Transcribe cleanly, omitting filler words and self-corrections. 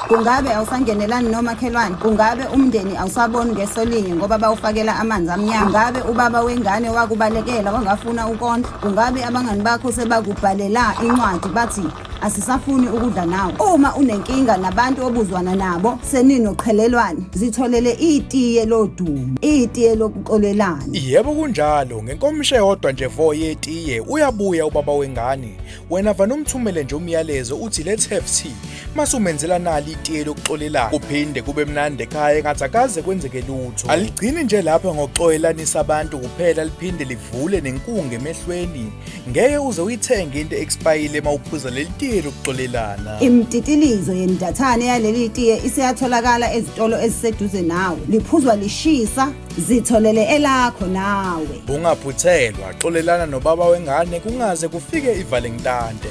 Kungabe awusangenelani nomakhelwane? Kungabe umndeni awusaboni ngeso linye ngoba bawufakela amanzi amnyama? Kungabe ubaba wengane wakubalekela wangafuna ukondla? Kungabe abangani bakho sebakubhalela incwadi bathi asisafuni ukudla nawe? Uma unenkinga nabantu obuzwana nabo seninoqhelelwane, zitholele itiye lodumo, itiye lokuxolelana. Yebo kunjalo, ngenkomisho eyodwa nje vo yetiye uyabuya ubaba wengane. Wena vana umthumele nje umyalezo uthi let's have tea. Masumenzela nali itiye lokuxolelana. Kuphinde kube mnandi ekhaya ngathi akaze kwenzeke lutho. Aligcini nje lapha ngokuxolelanisa abantu kuphela, liphinde livule nenkungu emehlweni. Ngeke uze uyithenge into expire mawuphuza leli tiye lokuxolelana. Imtitilizo yendathane yaleli tiye isiyatholakala ezitolo eziseduze nawe. Liphuzwa lishisa, zitholele elakho nawe. Ungaphuthelwa, xolelana nobaba wengane kungaze kufike ivalentande.